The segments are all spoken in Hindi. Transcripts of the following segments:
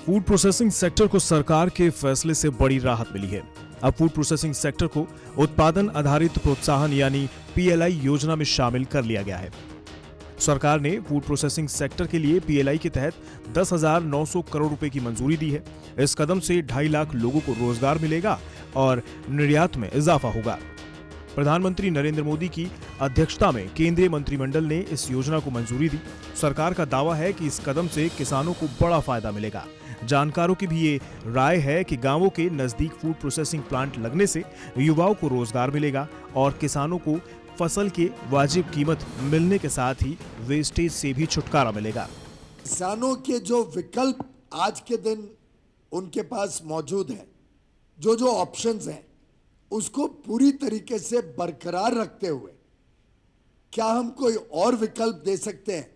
फूड प्रोसेसिंग सेक्टर को सरकार के फैसले से बड़ी राहत मिली है। अब फूड प्रोसेसिंग सेक्टर को उत्पादन आधारित प्रोत्साहन यानी पीएलआई योजना में शामिल कर लिया गया है। सरकार ने फूड प्रोसेसिंग सेक्टर के लिए पीएलआई के तहत 10,900 करोड़ रुपए की मंजूरी दी है। इस कदम से 2.5 लाख लोगों को रोजगार मिलेगा और निर्यात में इजाफा होगा। प्रधानमंत्री नरेंद्र मोदी की अध्यक्षता में केंद्रीय मंत्रिमंडल ने इस योजना को मंजूरी दी। सरकार का दावा है कि इस कदम से किसानों को बड़ा फायदा मिलेगा। जानकारों की भी ये राय है कि गांवों के नजदीक फूड प्रोसेसिंग प्लांट लगने से युवाओं को रोजगार मिलेगा और किसानों को फसल के वाजिब कीमत मिलने के साथ ही वेस्टेज से भी छुटकारा मिलेगा। किसानों के जो विकल्प आज के दिन उनके पास मौजूद है, जो ऑप्शंस हैं, उसको पूरी तरीके से बरकरार रखते हुए क्या हम कोई और विकल्प दे सकते हैं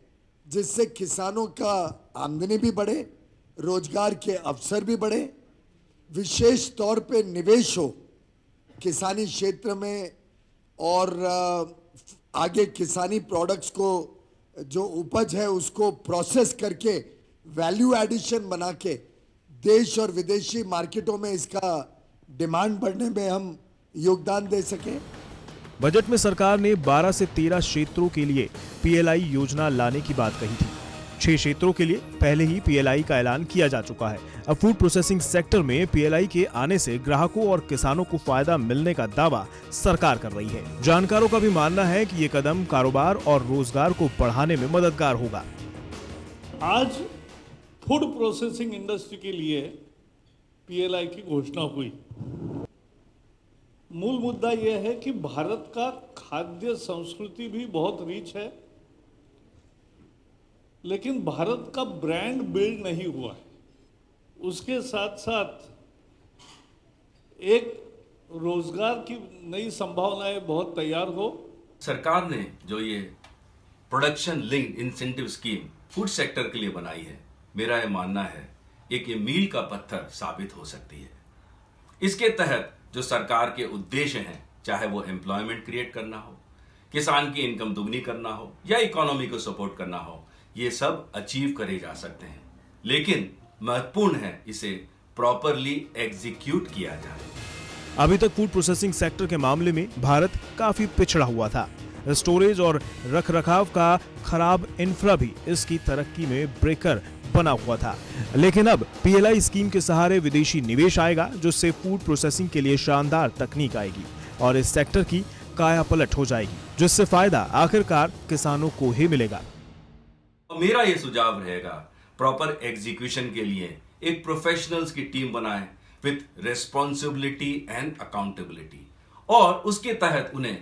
जिससे किसानों का आमदनी भी बढ़े, रोजगार के अवसर भी बढ़े, विशेष तौर पे निवेश हो किसानी क्षेत्र में और आगे किसानी प्रोडक्ट्स को जो उपज है उसको प्रोसेस करके वैल्यू एडिशन बना के देश और विदेशी मार्केटों में इसका डिमांड बढ़ने में हम योगदान दे सकें। बजट में सरकार ने 12 से 13 क्षेत्रों के लिए पीएलआई योजना लाने की बात कही थी। 6 क्षेत्रों के लिए पहले ही पीएलआई का ऐलान किया जा चुका है। अब फूड प्रोसेसिंग सेक्टर में पीएलआई के आने से ग्राहकों और किसानों को फायदा मिलने का दावा सरकार कर रही है। जानकारों का भी मानना है कि ये कदम कारोबार और रोजगार को बढ़ाने में मददगार होगा। आज फूड प्रोसेसिंग इंडस्ट्री के लिए पीएलआई की घोषणा हुई। मूल मुद्दा यह है कि भारत का खाद्य संस्कृति भी बहुत रिच है, लेकिन भारत का ब्रांड बिल्ड नहीं हुआ है। उसके साथ साथ एक रोजगार की नई संभावनाएं बहुत तैयार हो। सरकार ने जो ये production linked incentive scheme food sector के लिए बनाई है, मेरा ये मानना है एक ये मील का पत्थर साबित हो सकती है। इसके तहत जो सरकार के उद्देश्य हैं, चाहे वो एम्प्लॉयमेंट क्रिएट करना हो, किसान की इनकम दुगनी करना हो या इकोनॉमी को सपोर्ट करना हो, ये सब अचीव करे जा सकते हैं। लेकिन महत्वपूर्ण है इसे प्रॉपरली एग्जीक्यूट किया जाए। अभी तक फूड प्रोसेसिंग सेक्टर के मामले में भारत काफी पिछड़ा हुआ था। स्टोरेज और रखरखाव का खराब इंफ्रा भी इसकी तरक्की में ब्रेकर बना हुआ था। लेकिन अब पीएलआई स्कीम के सहारे विदेशी निवेश आएगा, जिससे फूड प्रोसेसिंग के लिए शानदार तकनीक आएगी और इस सेक्टर की कायापलट हो जाएगी, जिससे फायदा आखिरकार किसानों को ही मिलेगा। मेरा ये सुझाव रहेगा, प्रॉपर एग्जीक्यूशन के लिए एक प्रोफेशनल्स की टीम बनाएं विथ रिस्पॉन्सिबिलिटी एंड अकाउंटेबिलिटी, और उसके तहत उन्हें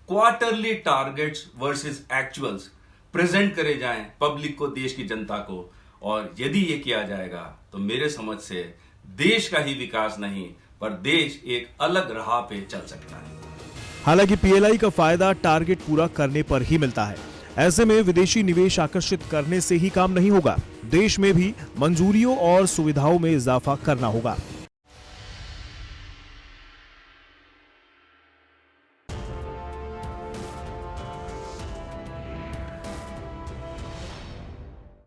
quarterly targets versus actuals present करे जाएं पब्लिक को, देश की जनता को। और यदि ये किया जाएगा तो मेरे समझ से देश का ही विकास नहीं, पर देश एक अलग राह पे चल सकता है। हालांकि पीएलआई का फायदा टारगेट पूरा करने पर ही मिलता है। ऐसे में विदेशी निवेश आकर्षित करने से ही काम नहीं होगा, देश में भी मंजूरियों और सुविधाओं में इजाफा करना होगा।